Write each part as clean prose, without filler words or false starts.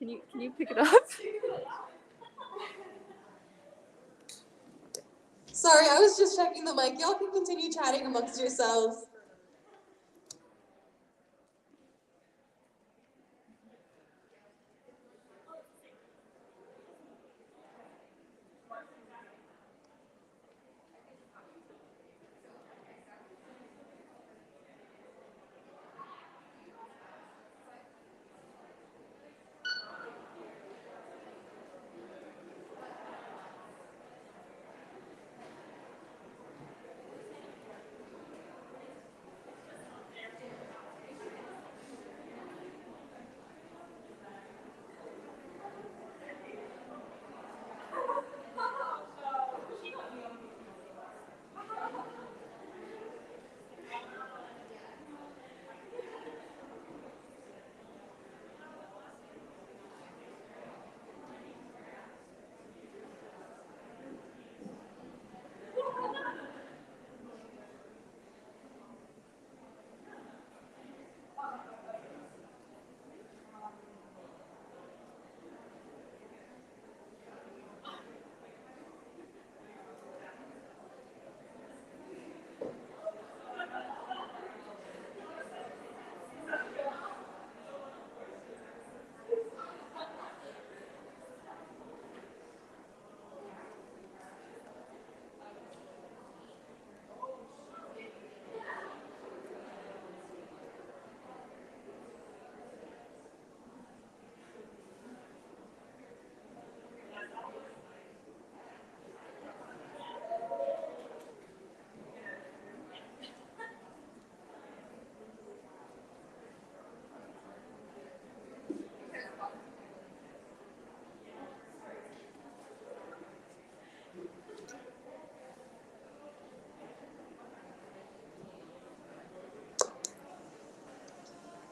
Can you pick it up? Sorry, I was just checking the mic. Y'all can continue chatting amongst yourselves.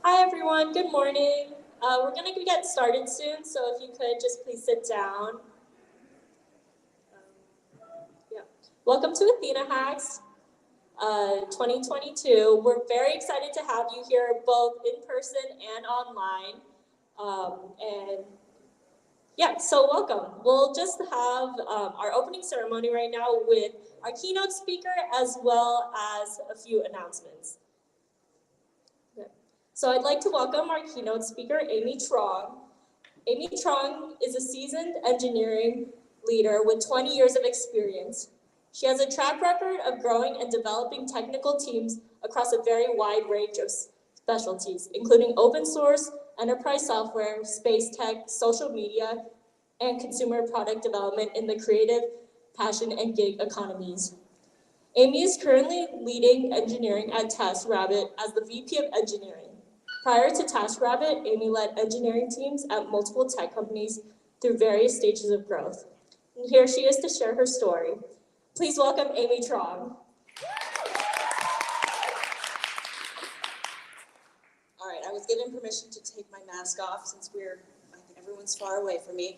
Hi everyone, good morning. We're going to get started soon, so if you could just please sit down. Yeah. Welcome to AthenaHacks 2022. We're very excited to have you here both in person and online. So welcome. We'll just have our opening ceremony right now with our keynote speaker as well as a few announcements. So I'd like to welcome our keynote speaker, Amy Trong. Amy Trong is a seasoned engineering leader with 20 years of experience. She has a track record of growing and developing technical teams across a very wide range of specialties, including open source, enterprise software, space tech, social media, and consumer product development in the creative, passion, and gig economies. Amy is currently leading engineering at TaskRabbit as the VP of Engineering. Prior to TaskRabbit, Amy led engineering teams at multiple tech companies through various stages of growth. And here she is to share her story. Please welcome Amy Trong. All right, I was given permission to take my mask off since I think everyone's far away from me.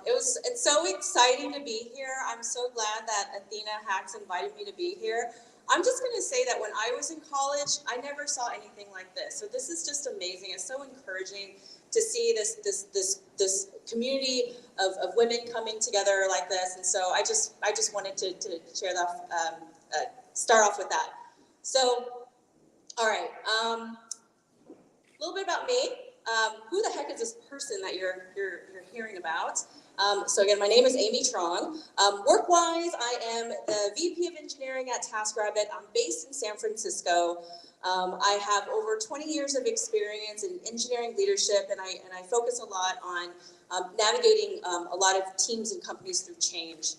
It's so exciting to be here. I'm so glad that AthenaHacks invited me to be here. I'm just going to say that when I was in college, I never saw anything like this. So this is just amazing. It's so encouraging to see this community of women coming together like this. And so I just wanted to share that, start off with that. So, all right, a little bit about me. Who the heck is this person that you're hearing about? So again, my name is Amy Trong. Work-wise, I am the VP of Engineering at TaskRabbit. I'm based in San Francisco. I have over 20 years of experience in engineering leadership, and I focus a lot on navigating a lot of teams and companies through change.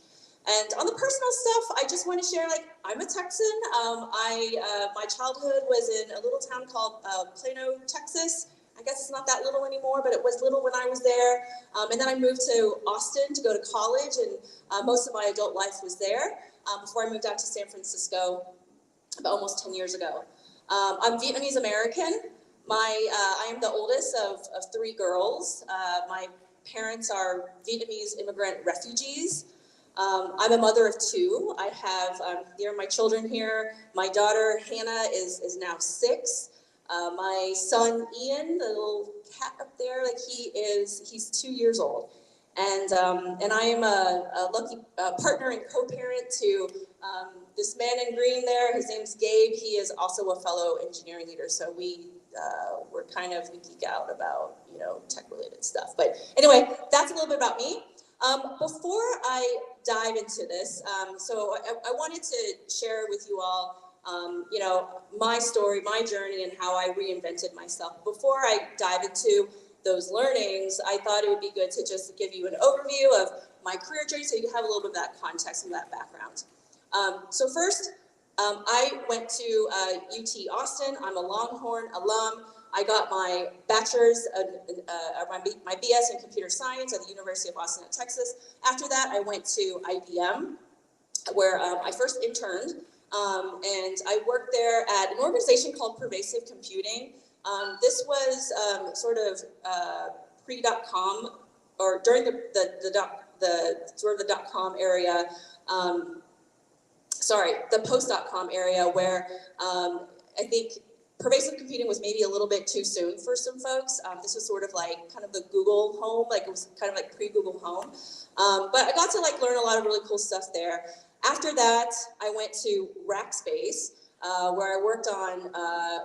And on the personal stuff, I just want to share, I'm a Texan. My childhood was in a little town called Plano, Texas. I guess it's not that little anymore, but it was little when I was there. And then I moved to Austin to go to college, and most of my adult life was there before I moved out to San Francisco about almost 10 years ago. I'm Vietnamese American. I am the oldest of 3 girls. My parents are Vietnamese immigrant refugees. I'm a mother of 2. I have, here are my children here. My daughter, Hannah, is now 6. My son Ian, the little cat up there, like he's 2 years old. And I am a lucky partner and co-parent to this man in green there. His name's Gabe. He is also a fellow engineering leader. So we geek out about, tech-related stuff. But anyway, that's a little bit about me. Before I dive into this, so I wanted to share with you all, my story, my journey, and how I reinvented myself. Before I dive into those learnings, I thought it would be good to just give you an overview of my career journey so you have a little bit of that context and that background. So first, I went to UT Austin. I'm a Longhorn alum. I got my bachelor's, my BS in computer science at the University of Austin, Texas. After that, I went to IBM, where I first interned, and I worked there at an organization called Pervasive Computing. This was sort of pre-.com, or during the dot-com area, the post-.com area, where I think pervasive computing was maybe a little bit too soon for some folks. This was sort of like kind of the Google home, like it was kind of like pre-Google home. But I got to learn a lot of really cool stuff there. After that, I went to Rackspace, where I worked on,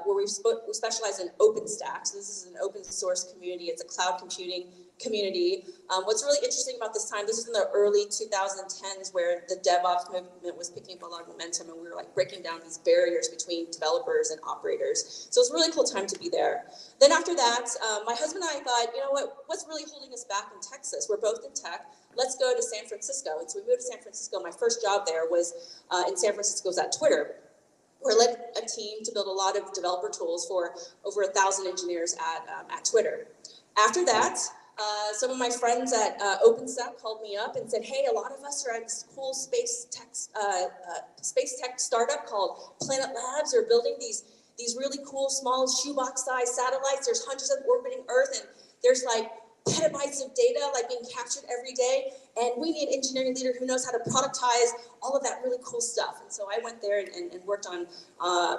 where we specialize in OpenStack. So this is an open source community. It's a cloud computing community. What's really interesting about this time, this is in the early 2010s, where the DevOps movement was picking up a lot of momentum, and we were breaking down these barriers between developers and operators. So it's a really cool time to be there. Then after that, my husband and I thought, what's really holding us back in Texas? We're both in tech. Let's go to San Francisco. And so we moved to San Francisco. My first job there was in San Francisco, was at Twitter. We led a team to build a lot of developer tools for over 1,000 engineers at Twitter. After that, some of my friends at OpenStack called me up and said, hey, a lot of us are at this cool space tech startup called Planet Labs. They're building these really cool small shoebox-sized satellites. There's hundreds of them orbiting Earth, and there's petabytes of data being captured every day, and we need an engineering leader who knows how to productize all of that really cool stuff. And so I went there and worked on,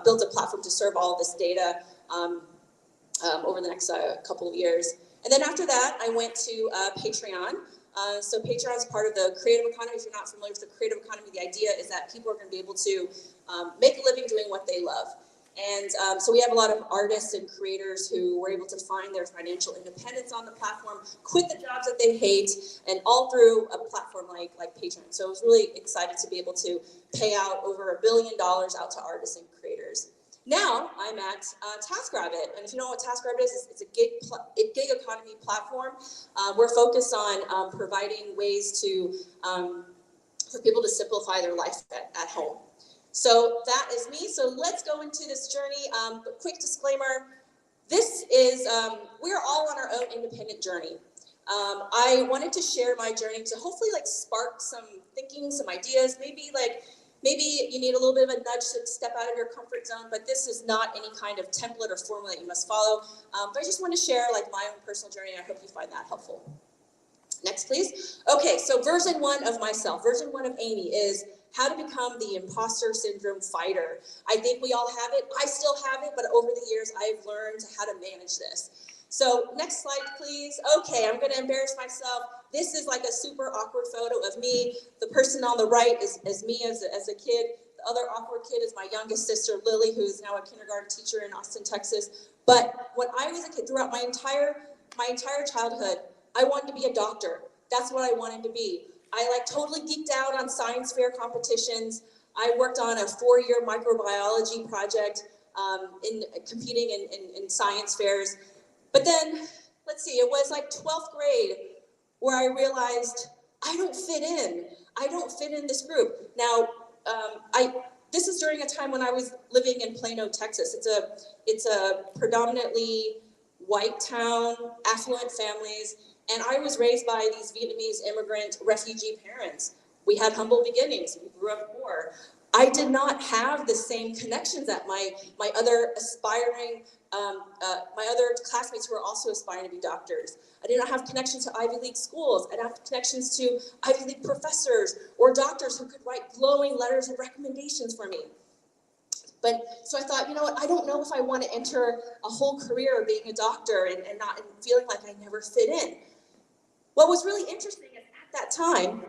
built a platform to serve all of this data over the next couple of years. And then after that, I went to Patreon. So Patreon is part of the creative economy. If you're not familiar with the creative economy, the idea is that people are going to be able to make a living doing what they love. And so we have a lot of artists and creators who were able to find their financial independence on the platform, quit the jobs that they hate, and all through a platform like Patreon. So I was really excited to be able to pay out over $1 billion out to artists and creators. Now I'm at TaskRabbit, and if you know what TaskRabbit is, it's a gig economy platform. We're focused on providing ways to for people to simplify their life at home. So that is me. So let's go into this journey. But quick disclaimer: this is we're all on our own independent journey. I wanted to share my journey to hopefully spark some thinking, some ideas, maybe you need a little bit of a nudge to step out of your comfort zone, but this is not any kind of template or formula that you must follow. But I just want to share my own personal journey, and I hope you find that helpful. Next, please. Okay, so version 1 of myself, version 1 of Amy is how to become the imposter syndrome fighter. I think we all have it. I still have it, but over the years, I've learned how to manage this. So next slide, please. Okay, I'm going to embarrass myself. This is a super awkward photo of me. The person on the right is me as a kid. The other awkward kid is my youngest sister, Lily, who is now a kindergarten teacher in Austin, Texas. But when I was a kid, throughout my entire childhood, I wanted to be a doctor. That's what I wanted to be. I totally geeked out on science fair competitions. I worked on a 4-year microbiology project in competing in science fairs. But then, let's see, it was 12th grade where I realized I don't fit in. I don't fit in this group. Now, this is during a time when I was living in Plano, Texas. It's a predominantly white town, affluent families, and I was raised by these Vietnamese immigrant refugee parents. We had humble beginnings. We grew up poor. I did not have the same connections that my other aspiring, my other classmates who were also aspiring to be doctors. I did not have connections to Ivy League schools. I didn't have connections to Ivy League professors or doctors who could write glowing letters of recommendations for me. But so I thought, you know what, I don't know if I want to enter a whole career of being a doctor and feeling like I never fit in. What was really interesting is at that time,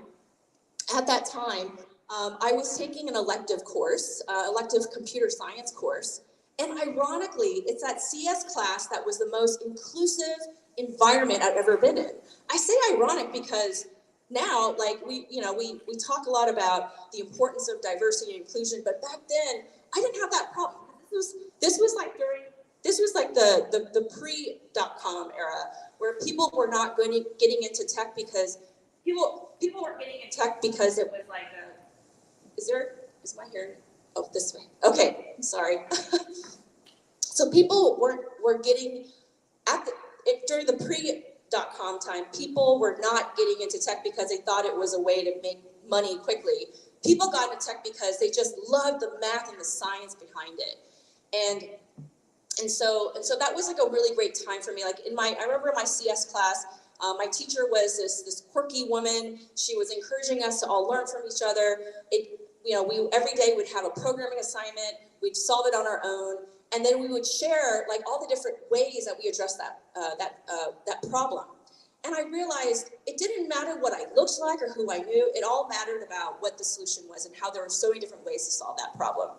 I was taking an elective course, elective computer science course, and ironically, it's that CS class that was the most inclusive environment I've ever been in. I say ironic because now, like we talk a lot about the importance of diversity and inclusion, but back then I didn't have that problem. This was like the pre-.com era where people were not getting into tech because people weren't getting into tech because it was like is my hair, oh, this way. Okay, I'm sorry. So people were getting during the pre.com time, people were not getting into tech because they thought it was a way to make money quickly. People got into tech because they just loved the math and the science behind it. And so that was like a really great time for me. Like I remember my CS class, my teacher was this quirky woman. She was encouraging us to all learn from each other. We every day would have a programming assignment. We'd solve it on our own, and then we would share like all the different ways that we addressed that problem. And I realized it didn't matter what I looked like or who I knew. It all mattered about what the solution was and how there were so many different ways to solve that problem.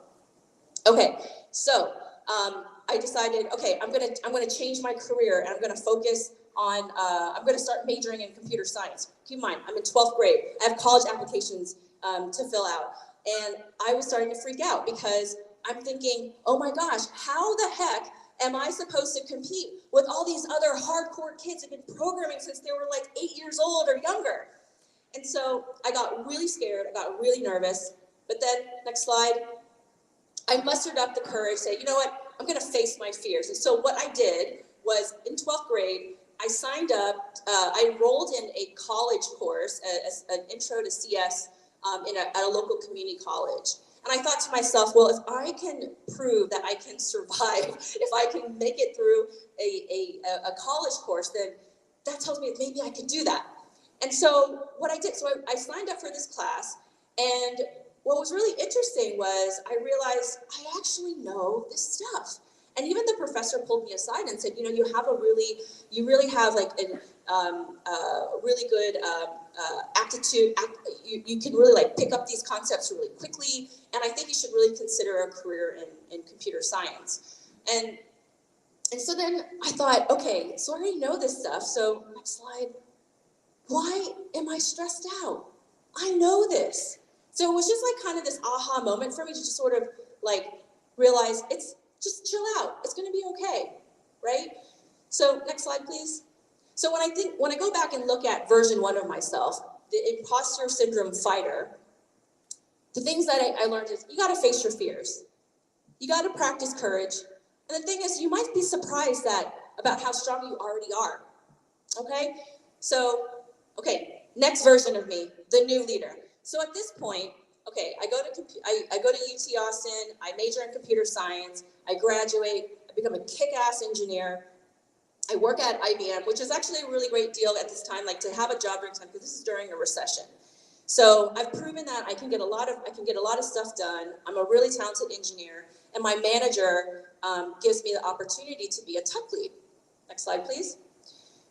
Okay, so I decided, okay, I'm gonna change my career and I'm gonna focus on, I'm gonna start majoring in computer science. Keep in mind, I'm in 12th grade. I have college applications to fill out. And I was starting to freak out because I'm thinking, oh my gosh, how the heck am I supposed to compete with all these other hardcore kids who've been programming since they were like 8 years old or younger? And so I got really scared, I got really nervous, but then, next slide, I mustered up the courage, say, you know what, I'm gonna face my fears. And so what I did was, in 12th grade, I signed up, I enrolled in a college course, an intro to CS at a local community college. And I thought to myself, well, if I can prove that I can survive, if I can make it through a college course, then that tells me that maybe I could do that. And so what I did, so I signed up for this class, and what was really interesting was I realized I actually know this stuff. And even the professor pulled me aside and said, you know, you really have like a really good aptitude. You can really like pick up these concepts really quickly. And I think you should really consider a career in computer science. And so then I thought, okay, so I already know this stuff. So next slide. Why am I stressed out? I know this. So it was just like kind of this aha moment for me to just sort of like realize just chill out. It's going to be okay, right? So next slide, please. So when I go back and look at version 1 of myself, the imposter syndrome fighter, the things that I learned is you got to face your fears. You got to practice courage. And the thing is, you might be surprised about how strong you already are. Okay? So, okay, next version of me, the new leader. So at this point, okay, I go to UT Austin, I major in computer science, I graduate, I become a kick-ass engineer. I work at IBM, which is actually a really great deal at this time, like to have a job during time, because this is during a recession. So I've proven that I can get a lot of stuff done. I'm a really talented engineer, and my manager gives me the opportunity to be a tech lead. Next slide, please.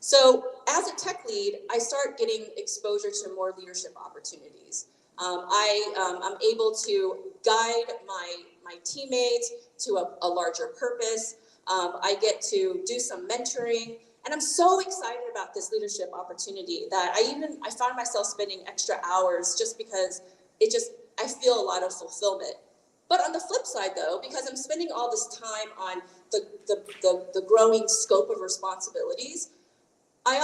So as a tech lead, I start getting exposure to more leadership opportunities. I'm able to guide my teammates to a larger purpose. I get to do some mentoring, and I'm so excited about this leadership opportunity that I found myself spending extra hours just because I feel a lot of fulfillment. But on the flip side though, because I'm spending all this time on the growing scope of responsibilities, I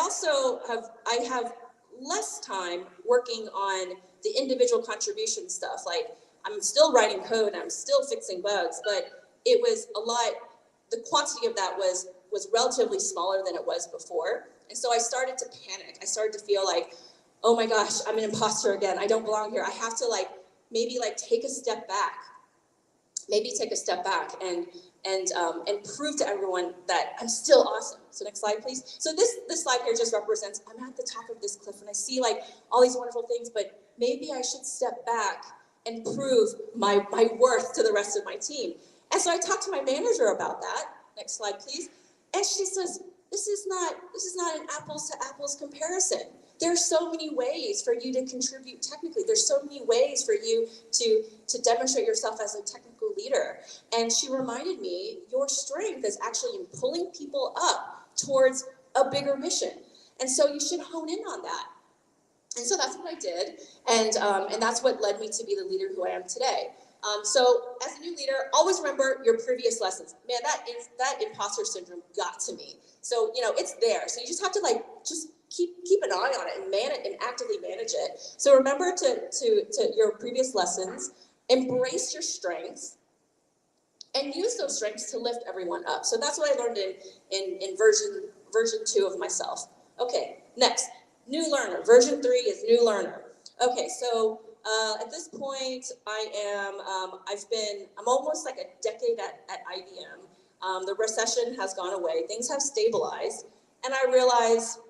have less time working on the individual contribution stuff. Like I'm still writing code and I'm still fixing bugs, but it was the quantity of that was relatively smaller than it was before. And so I started to panic. I started to feel like, oh my gosh, I'm an imposter again. I don't belong here. I have to maybe take a step back. Maybe take a step back and prove to everyone that I'm still awesome. So next slide, please. So this slide here just represents, I'm at the top of this cliff and I see all these wonderful things, but maybe I should step back and prove my worth to the rest of my team. And so I talked to my manager about that. Next slide, please. And she says, this is not an apples to apples comparison. There are so many ways for you to contribute technically. There's so many ways for you to demonstrate yourself as a technical leader. And she reminded me, your strength is actually in pulling people up towards a bigger mission. And so you should hone in on that. And so that's what I did. And that's what led me to be the leader who I am today. So as a new leader, always remember your previous lessons. Man, that imposter syndrome got to me. So, it's there. So you just have to just keep an eye on it and man it and actively manage it. So remember to your previous lessons, embrace your strengths, and use those strengths to lift everyone up. So that's what I learned in version 2 of myself. Okay, next, new learner. Version 3 is new learner. Okay, so at this point, I'm almost like a decade at IBM. The recession has gone away. Things have stabilized. And I realized,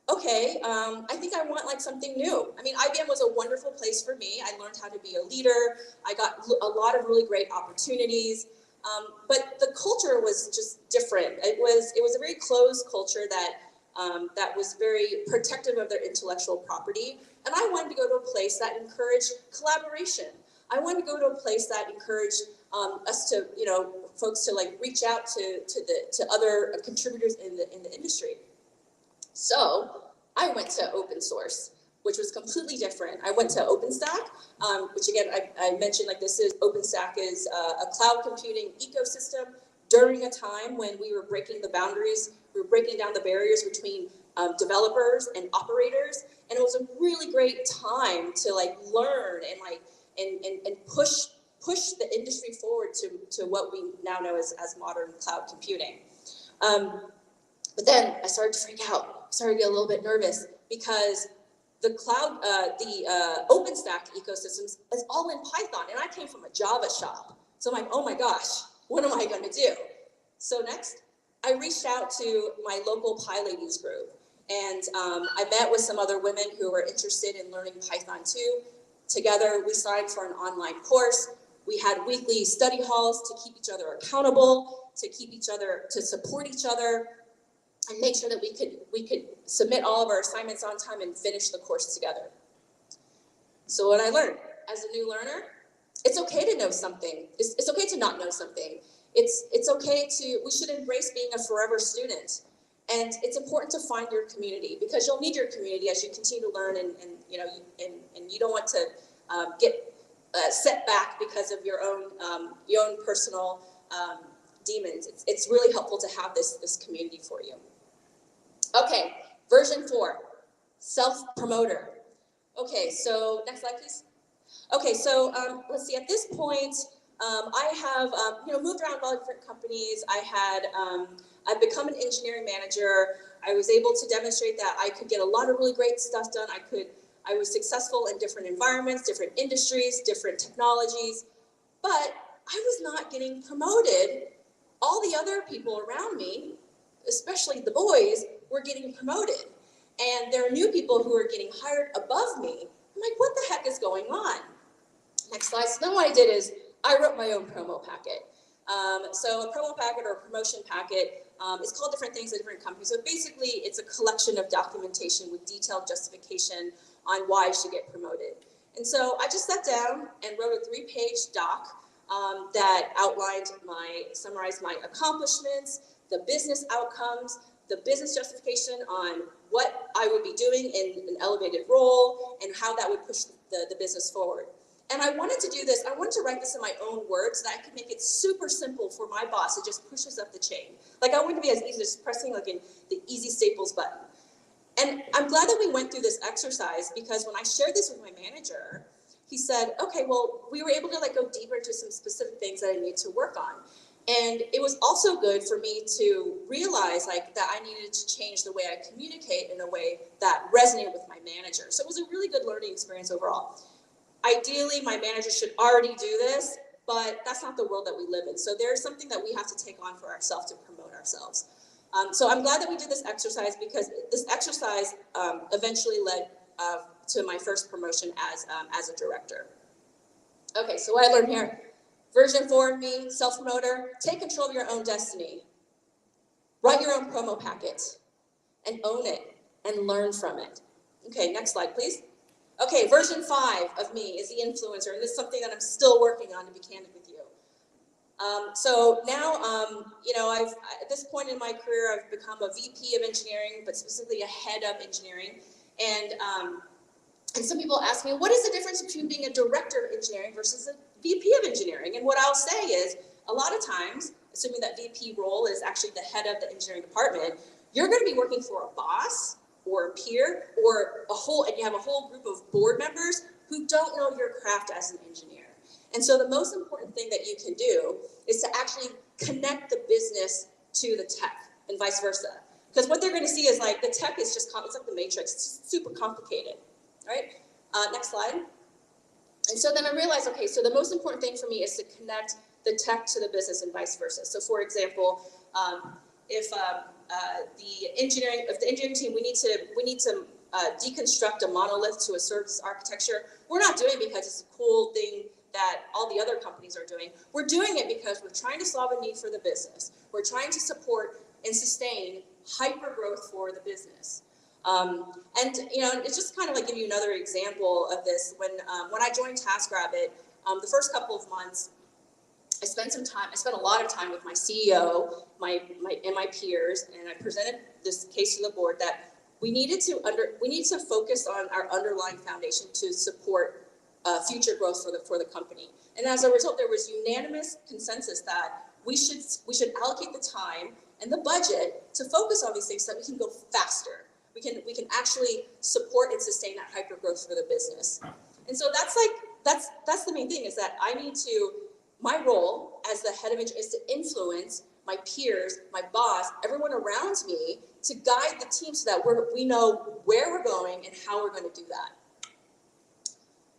okay, I think I want something new. I mean, IBM was a wonderful place for me. I learned how to be a leader. I got a lot of really great opportunities. But the culture was just different. It was a very closed culture that was very protective of their intellectual property. And I wanted to go to a place that encouraged collaboration. I wanted to go to a place that encouraged us to, folks to reach out to other contributors in the industry. So I went to open source, which was completely different. I went to OpenStack, which again, I mentioned OpenStack is a cloud computing ecosystem during a time when we were breaking the boundaries, we were breaking down the barriers between developers and operators. And it was a really great time to learn and push the industry forward to what we now know as modern cloud computing. But then I started to freak out, started to get a little bit nervous because the cloud, the OpenStack ecosystems is all in Python, and I came from a Java shop. So I'm like, oh my gosh, what am I gonna do? So next, I reached out to my local PyLadies group, and I met with some other women who were interested in learning Python too. Together, we signed for an online course. We had weekly study halls to keep each other accountable, to support each other, and make sure that we could submit all of our assignments on time and finish the course together. So what I learned as a new learner, it's okay to know something. It's okay to not know something. It's okay we should embrace being a forever student. And it's important to find your community because you'll need your community as you continue to learn and you don't want to get set back because of your own personal demons. It's really helpful to have this community for you. Okay, version 4, self-promoter. Okay, so next slide, please. Okay, so let's see. At this point, I have moved around a lot of different companies. I've become an engineering manager. I was able to demonstrate that I could get a lot of really great stuff done. I was successful in different environments, different industries, different technologies, but I was not getting promoted. All the other people around me, especially the boys, were getting promoted. And there are new people who are getting hired above me. I'm like, what the heck is going on? Next slide. So then what I did is I wrote my own promo packet. So a promo packet or a promotion packet is called different things at different companies. So basically, it's a collection of documentation with detailed justification on why I should get promoted. And so I just sat down and wrote a 3-page doc that summarized my accomplishments, the business outcomes, the business justification on what I would be doing in an elevated role and how that would push the business forward. And I wanted to do this, I wanted to write this in my own words so that I could make it super simple for my boss to just push us up the chain. I wanted to be as easy as pressing the easy staples button. And I'm glad that we went through this exercise because when I shared this with my manager, he said, okay, well, we were able to go deeper into some specific things that I need to work on. And it was also good for me to realize that I needed to change the way I communicate in a way that resonated with my manager. So it was a really good learning experience overall. Ideally, my manager should already do this, but that's not the world that we live in. So there's something that we have to take on for ourselves to promote ourselves. So I'm glad that we did this exercise because this exercise eventually led to my first promotion as a director. Okay, so what I learned here, version 4 of me, self-promoter, take control of your own destiny. Write your own promo packet and own it and learn from it. Okay, next slide, please. Okay, version 5 of me is the influencer, and this is something that I'm still working on, to be candid with you. So now, at this point in my career, I've become a VP of engineering, but specifically a head of engineering. And some people ask me, what is the difference between being a director of engineering versus a VP of engineering? And what I'll say is, a lot of times, assuming that VP role is actually the head of the engineering department, you're going to be working for a boss or a peer or and you have a whole group of board members who don't know your craft as an engineer. And so the most important thing that you can do is to actually connect the business to the tech and vice versa. Because what they're going to see is like the tech is just, it's like the matrix, it's just super complicated, right? Next slide. And so then I realized, okay, so the most important thing for me is to connect the tech to the business and vice versa. So for example, if the engineering team, we need to deconstruct a monolith to a service architecture, we're not doing it because it's a cool thing that all the other companies are doing. We're doing it because we're trying to solve a need for the business. We're trying to support and sustain hyper growth for the business. And it's just kind of like give you another example of this. When I joined TaskRabbit, the first couple of months, I spent a lot of time with my CEO, and my peers, and I presented this case to the board that we needed to focus on our underlying foundation to support future growth for the company. And as a result, there was unanimous consensus that we should allocate the time and the budget to focus on these things so that we can go faster. We can actually support and sustain that hyper growth for the business. And so that's the main thing, is that my role as the head of engineering is to influence my peers, my boss, everyone around me to guide the team so that we know where we're going and how we're going to do that.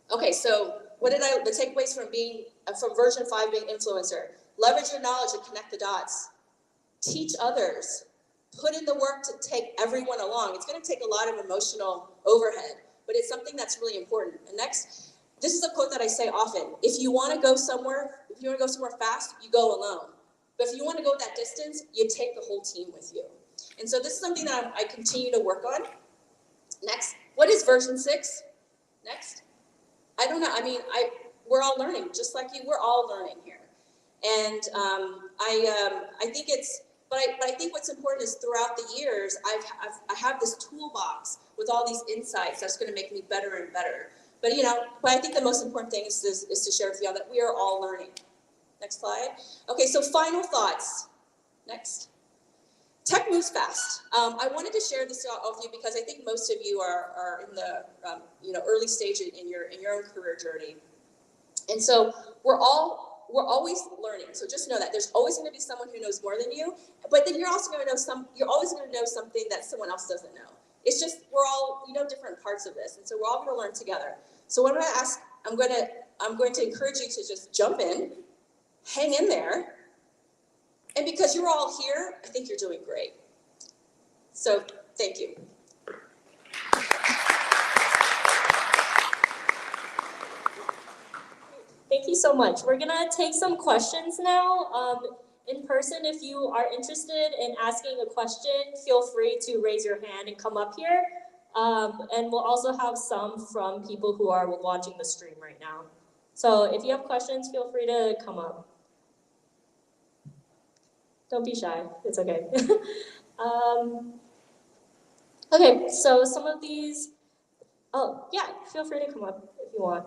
Okay, so the takeaways from version 5 being influencer? Leverage your knowledge and connect the dots. Teach others. Put in the work to take everyone along. It's going to take a lot of emotional overhead, but it's something that's really important. And next, this is a quote that I say often. If you want to go somewhere fast, you go alone. But if you want to go that distance, you take the whole team with you. And so this is something that I continue to work on. Next, what is version 6? Next. I don't know. I mean, we're all learning, just like you. We're all learning here, and I think I think what's important is throughout the years, I have this toolbox with all these insights that's going to make me better and better. But I think the most important thing is to share with you all that we are all learning. Next slide. Okay, so final thoughts. Next. Tech moves fast. I wanted to share this with you because I think most of you are in the early stage in your own career journey, and so we're always learning. So just know that there's always going to be someone who knows more than you, but then you're also going to know you're always going to know something that someone else doesn't know. It's just we're all different parts of this, and so we're all going to learn together. So what I'm going to encourage you to just jump in, hang in there. And because you're all here, I think you're doing great. So, thank you. Thank you so much. We're gonna take some questions now. In person, if you are interested in asking a question, feel free to raise your hand and come up here. And we'll also have some from people who are watching the stream right now. So if you have questions, feel free to come up. Don't be shy, it's okay. Okay, so some of these, yeah, feel free to come up if you want.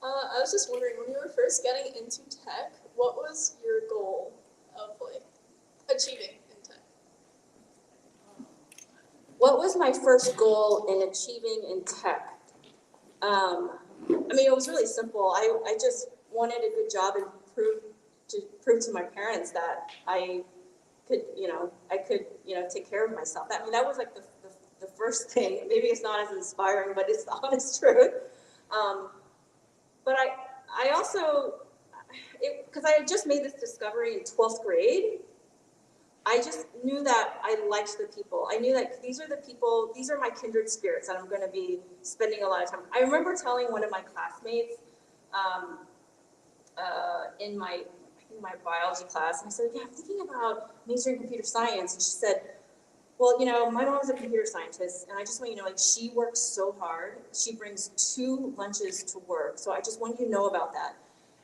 I was just wondering, when you were first getting into tech, what was your goal of achieving in tech? What was my first goal in achieving in tech? It was really simple. I just wanted a good job and prove to my parents that I could take care of myself. That was like the first thing. Maybe it's not as inspiring, but it's the honest truth. But I also, because I had just made this discovery in 12th grade, I just knew that I liked the people. I knew that these are the people, these are my kindred spirits that I'm going to be spending a lot of time. I remember telling one of my classmates in my biology class, and I said, yeah, I'm thinking about majoring in computer science. And she said, well, my mom's a computer scientist, and I just want you to know, like, she works so hard. She brings 2 lunches to work. So I just want you to know about that.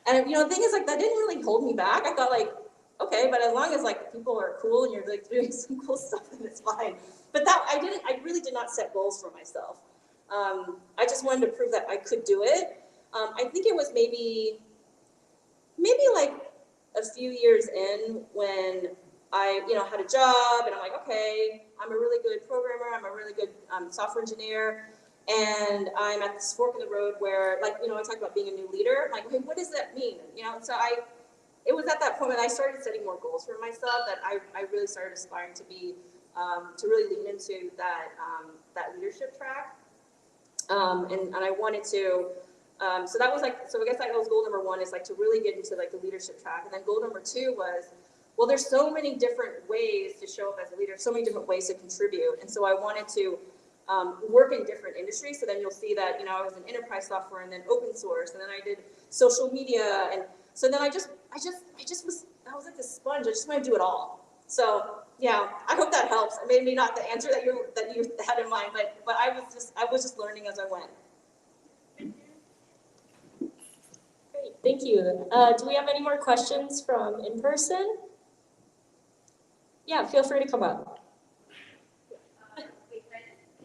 And, the thing is, like, that didn't really hold me back. I thought, like, okay, but as long as, like, people are cool and you're, like, doing some cool stuff, then it's fine. But I really did not set goals for myself. I just wanted to prove that I could do it. I think it was maybe like a few years in when I, had a job, and I'm like, okay, I'm a really good programmer, I'm a really good software engineer, and I'm at this fork in the road where, like, I talk about being a new leader. I'm like, okay, what does that mean? So it was at that point when I started setting more goals for myself that I really started aspiring to be, to really lean into that leadership track, and I wanted to. So that was so I guess that was goal number 1, is like to really get into like the leadership track. And then goal number 2 was, well, there's so many different ways to show up as a leader, so many different ways to contribute. And so I wanted to work in different industries. So then you'll see that, I was in enterprise software, and then open source, and then I did social media. And so then I was like this sponge. I just want to do it all. So yeah, I hope that helps. Maybe not the answer that you had in mind, but I was just learning as I went. Great, thank you. Do we have any more questions from in person? Yeah, feel free to come up.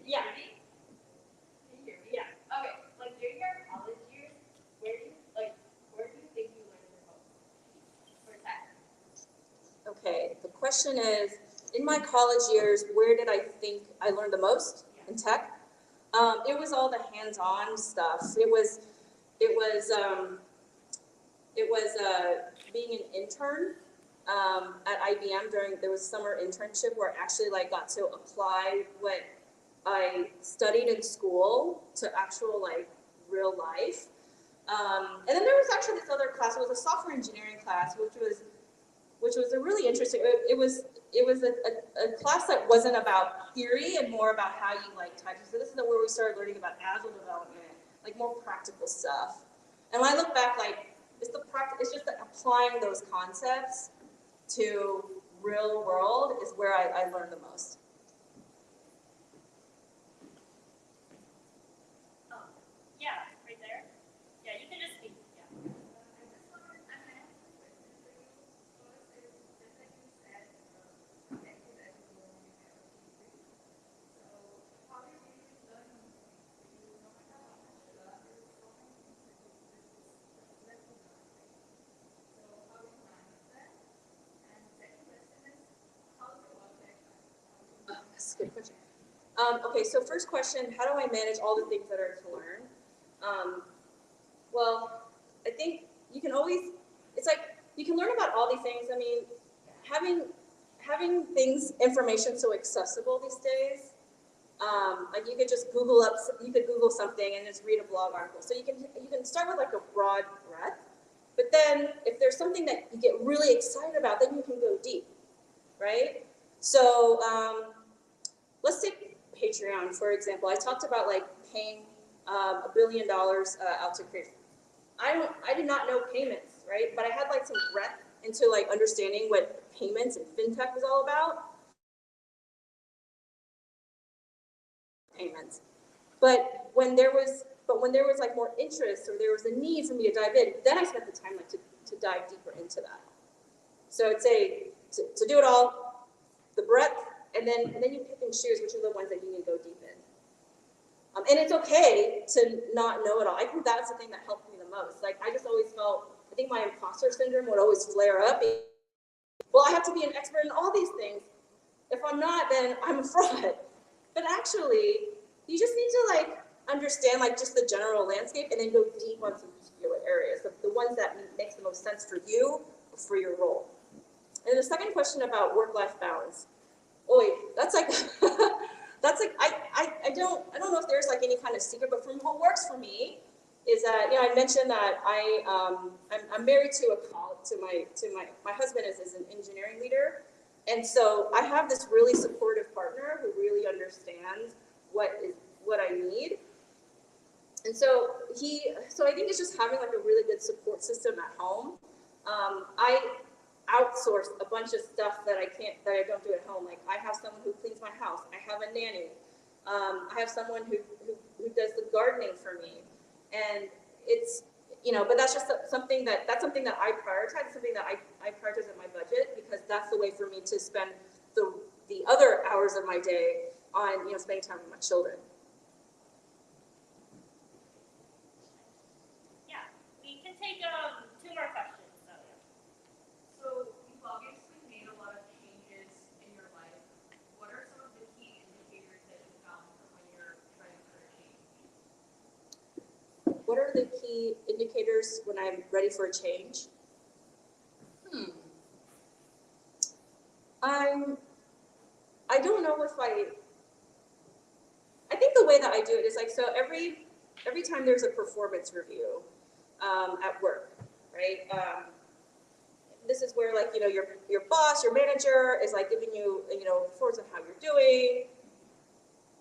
Yeah. Can you hear me? Yeah. Okay. Like during your college years, where do you think you learned the most for tech? Okay, the question is, in my college years, where did I think I learned the most in tech? It was all the hands-on stuff. It was being an intern at IBM there was summer internship where I actually like got to apply what I studied in school to actual like real life. And then there was actually this other class. It was a software engineering class, which was a really interesting. It was a class that wasn't about theory and more about how you like type. So this is where we started learning about agile development, like more practical stuff. And when I look back, like it's just that applying those concepts to real world is where I learned the most. Yeah, right there. Yeah, you can just speak. Yeah. That's a good question. Okay, so first question, how do I manage all the things that are to learn? Well, I think you can always, it's like, you can learn about all these things. I mean, having information so accessible these days, like you could just Google something and just read a blog article. So you can start with like a broad breadth, but then if there's something that you get really excited about, then you can go deep, right? So let's take Patreon, for example. I talked about like paying $1 billion out to create. I did not know payments, right? But I had like some breadth into like understanding what payments and fintech was all about. Payments. But when there was like more interest or there was a need for me to dive in, then I spent the time like to dive deeper into that. So I'd say to do it all, the breadth, and then you pick and choose which are the ones that you need to go deep in. And it's okay to not know it all. I think that's the thing that helped me the most. Like I just always felt, I think my imposter syndrome would always flare up. Well, I have to be an expert in all these things. If I'm not, then I'm a fraud. But actually, you just need to like understand like just the general landscape and then go deep on some particular areas, the ones that makes the most sense for you, for your role. And the second question about work-life balance. That's like that's like I don't know if there's like any kind of secret, but from what works for me is that I mentioned that I'm married to my husband is an engineering leader, And so I have this really supportive partner who really understands what I need. And so I think it's just having like a really good support system at home. I outsource a bunch of stuff that I don't do at home. Like I have someone who cleans my house. I have a nanny. I have someone who does the gardening for me. And it's, but that's just something that I prioritize, something that I prioritize in my budget, because that's the way for me to spend the other hours of my day on, spending time with my children. Yeah, we can take 2 more questions. So you've obviously made a lot of changes in your life. What are some of the key indicators that you found from when you're trying for a change? What are the key indicators when I'm ready for a change? I don't know if I think the way that I do it is like, so every time there's a performance review at work, right? This is where like, your boss, your manager is like giving you, reports of how you're doing.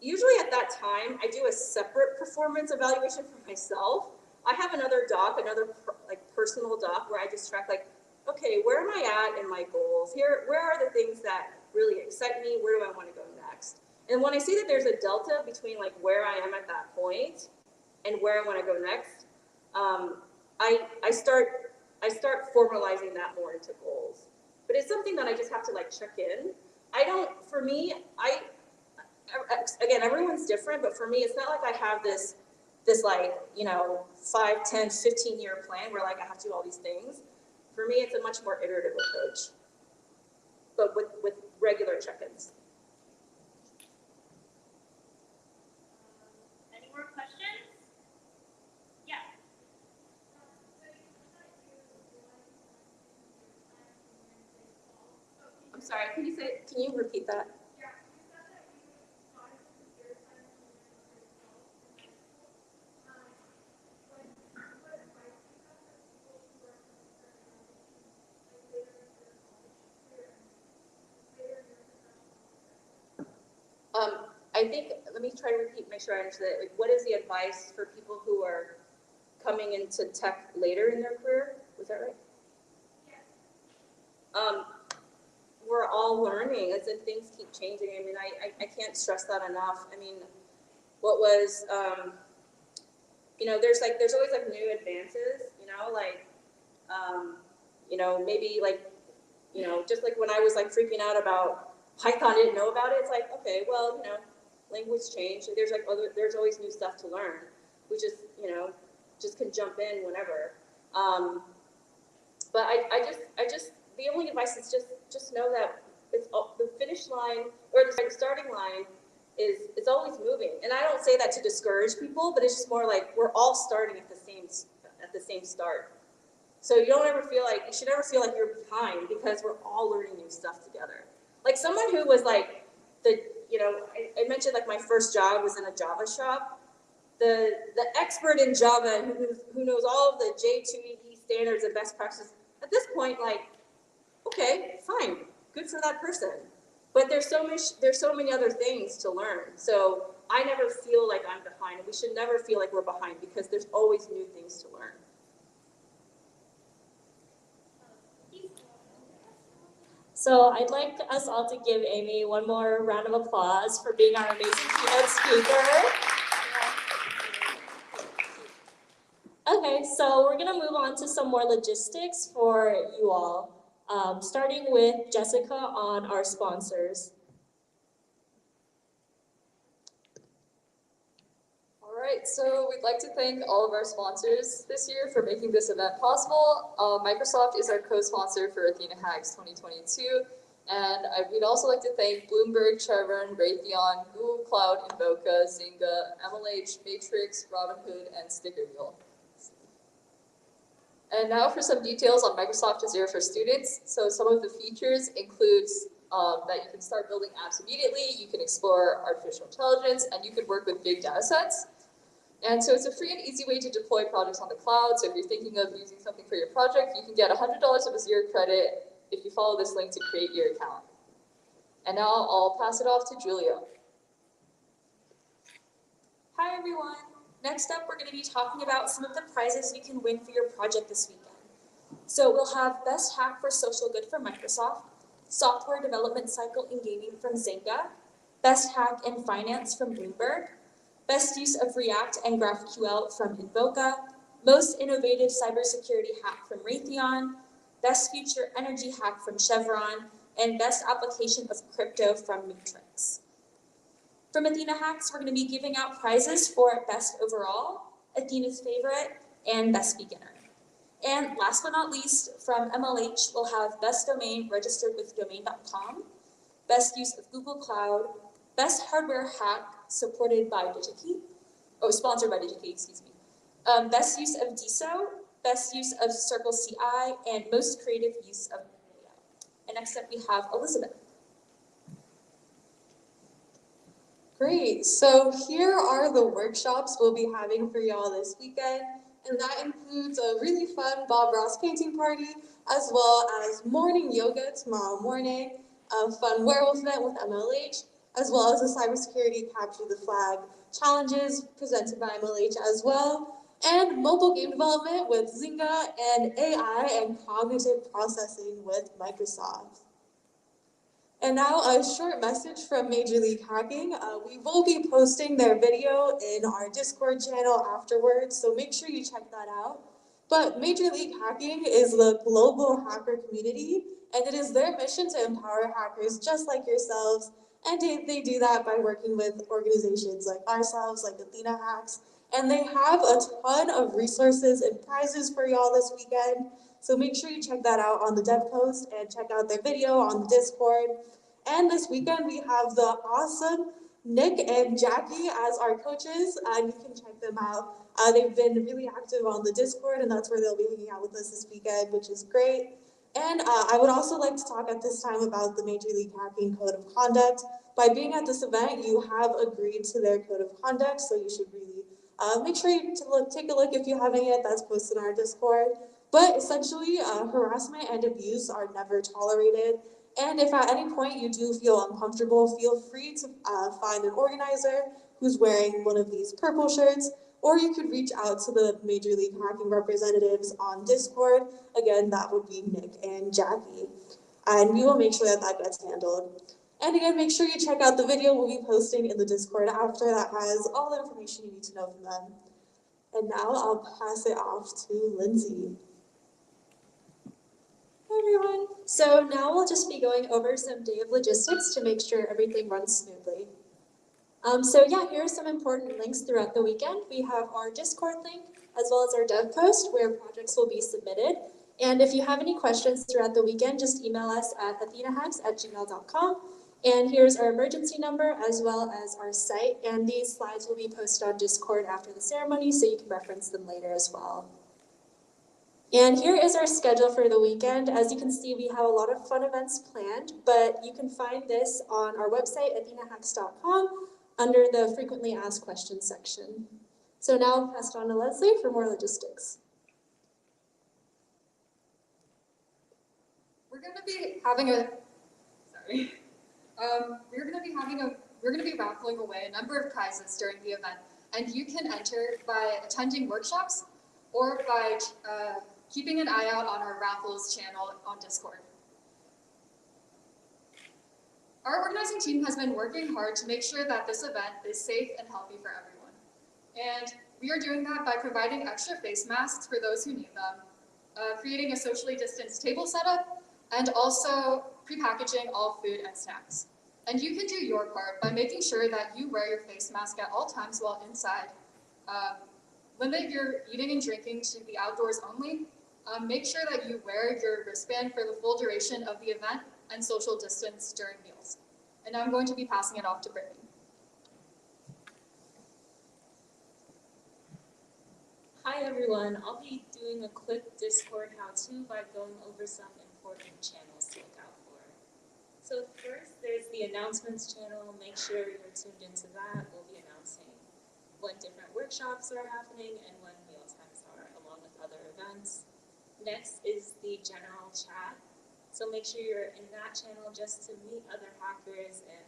Usually at that time, I do a separate performance evaluation for myself. I have another doc, another like personal doc where I just track like, okay, where am I at in my goals? Where are the things that really excite me? Where do I want to go next? And when I see that there's a delta between like where I am at that point and where I want to go next, I start formalizing that more into goals. But it's something that I just have to like check in. Again, everyone's different, but for me, it's not like I have this like, 5, 10, 15-year plan where like I have to do all these things. For me, it's a much more iterative approach, but with regular check-ins. Any more questions? Yeah. I'm sorry, can you repeat that? I think, let me try to repeat, make sure I understand it. Like, what is the advice for people who are coming into tech later in their career? Was that right? Yes. We're all learning, as in things keep changing. I mean, I can't stress that enough. I mean, what was, there's always like new advances, maybe like, just like when I was like freaking out about Python, didn't know about it. It's like, okay, well, language change. There's always new stuff to learn. We just can jump in whenever. But I just the only advice is just know that it's the finish line or the starting line is always moving. And I don't say that to discourage people, but it's just more like we're all starting at the same start. So you should never feel like you're behind, because we're all learning new stuff together. Like someone who was like I mentioned like my first job was in a Java shop. The expert in Java who knows all of the J2EE standards and best practices, at this point, like, okay, fine, good for that person. But there's so many other things to learn. So I never feel like I'm behind, and we should never feel like we're behind, because there's always new things to learn. So I'd like us all to give Amy one more round of applause for being our amazing keynote speaker. Okay, so we're gonna move on to some more logistics for you all, starting with Jessica on our sponsors. All right, so we'd like to thank all of our sponsors this year for making this event possible. Microsoft is our co-sponsor for AthenaHacks 2022, and we'd also like to thank Bloomberg, Chevron, Raytheon, Google Cloud, Invoca, Zynga, MLH, Matrix, Robinhood, and Sticker Mule. And now for some details on Microsoft Azure for students. So some of the features includes that you can start building apps immediately, you can explore artificial intelligence, and you can work with big data sets. And so it's a free and easy way to deploy projects on the cloud. So if you're thinking of using something for your project, you can get $100 of Azure credit if you follow this link to create your account. And now I'll pass it off to Julia. Hi everyone. Next up, we're going to be talking about some of the prizes you can win for your project this weekend. So we'll have Best Hack for Social Good from Microsoft, Software Development Cycle in Gaming from Zynga, Best Hack in Finance from Bloomberg, Best Use of React and GraphQL from Invoca, Most Innovative Cybersecurity Hack from Raytheon, Best Future Energy Hack from Chevron, and Best Application of Crypto from Matrix. From AthenaHacks, we're going to be giving out prizes for Best Overall, Athena's Favorite, and Best Beginner. And last but not least, from MLH, we'll have Best Domain registered with domain.com, Best Use of Google Cloud, Best Hardware Hack supported by sponsored by DigiKey, excuse me. Best Use of DSO, Best Use of Circle CI, and Most Creative Use of AI. And next up, we have Elizabeth. Great, so here are the workshops we'll be having for y'all this weekend, and that includes a really fun Bob Ross painting party, as well as morning yoga tomorrow morning, a fun werewolf event with MLH, as well as the cybersecurity capture the flag challenges presented by MLH as well, and mobile game development with Zynga, and AI and cognitive processing with Microsoft. And now a short message from Major League Hacking. We will be posting their video in our Discord channel afterwards, so make sure you check that out. But Major League Hacking is the global hacker community, and it is their mission to empower hackers just like yourselves. And they do that by working with organizations like ourselves, like AthenaHacks. And they have a ton of resources and prizes for y'all this weekend. So make sure you check that out on the dev post and check out their video on the Discord. And this weekend we have the awesome Nick and Jackie as our coaches, and you can check them out. They've been really active on the Discord, and that's where they'll be hanging out with us this weekend, which is great. And I would also like to talk at this time about the Major League Hacking Code of Conduct. By being at this event, you have agreed to their Code of Conduct, so you should really make sure you take a look if you haven't yet. That's posted on our Discord. But essentially, harassment and abuse are never tolerated. And if at any point you do feel uncomfortable, feel free to find an organizer who's wearing one of these purple shirts, or you could reach out to the Major League Hacking representatives on Discord. Again, that would be Nick and Jackie. And we will make sure that that gets handled. And again, make sure you check out the video we'll be posting in the Discord after that has all the information you need to know from them. And now I'll pass it off to Lindsay. Hi everyone. So now we'll just be going over some day of logistics to make sure everything runs smoothly. Here are some important links throughout the weekend. We have our Discord link as well as our dev post where projects will be submitted. And if you have any questions throughout the weekend, just email us at athenahacks@gmail.com. And here's our emergency number as well as our site. And these slides will be posted on Discord after the ceremony, so you can reference them later as well. And here is our schedule for the weekend. As you can see, we have a lot of fun events planned, but you can find this on our website, athenahacks.com, under the frequently asked questions section. So now I'll pass it on to Leslie for more logistics. We're going to be having we're going to be raffling away a number of prizes during the event, and you can enter by attending workshops or by keeping an eye out on our raffles channel on Discord. Our organizing team has been working hard to make sure that this event is safe and healthy for everyone. And we are doing that by providing extra face masks for those who need them, creating a socially distanced table setup, and also prepackaging all food and snacks. And you can do your part by making sure that you wear your face mask at all times while inside. Limit your eating and drinking to the outdoors only. Make sure that you wear your wristband for the full duration of the event and social distance during meals. And now I'm going to be passing it off to Brittany. Hi everyone, I'll be doing a quick Discord how-to by going over some important channels to look out for. So first, there's the announcements channel. Make sure you're tuned into that. We'll be announcing when different workshops are happening and when meal times are, along with other events. Next is the general chat. So make sure you're in that channel just to meet other hackers and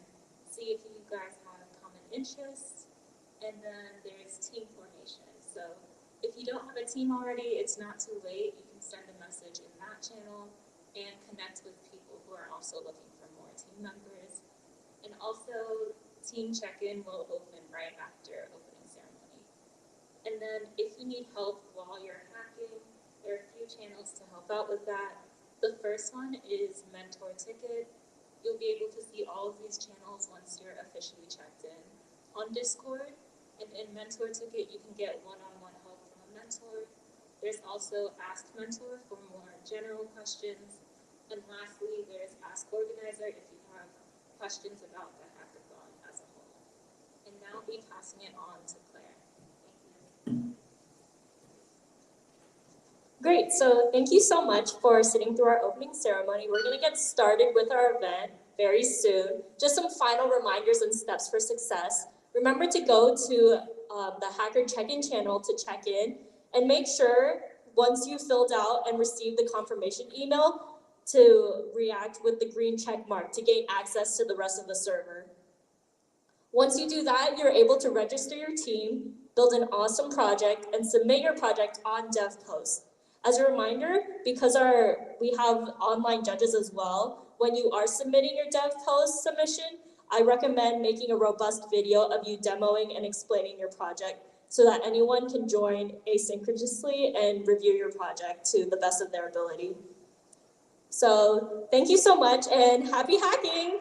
see if you guys have common interests. And then there's team formation. So if you don't have a team already, it's not too late. You can send a message in that channel and connect with people who are also looking for more team members. And also, team check-in will open right after opening ceremony. And then if you need help while you're hacking, there are a few channels to help out with that. The first one is Mentor Ticket. You'll be able to see all of these channels once you're officially checked in on Discord. And in Mentor Ticket, you can get one-on-one help from a mentor. There's also Ask Mentor for more general questions. And lastly, there's Ask Organizer if you have questions about the hackathon as a whole. And now I'll be passing it on to Claire. Thank you. Great, so thank you so much for sitting through our opening ceremony. We're gonna get started with our event very soon. Just some final reminders and steps for success. Remember to go to the Hacker Check-in channel to check in, and make sure once you filled out and received the confirmation email to react with the green check mark to gain access to the rest of the server. Once you do that, you're able to register your team, build an awesome project, and submit your project on DevPost. As a reminder, because we have online judges as well, when you are submitting your DevPost submission, I recommend making a robust video of you demoing and explaining your project so that anyone can join asynchronously and review your project to the best of their ability. So thank you so much and happy hacking!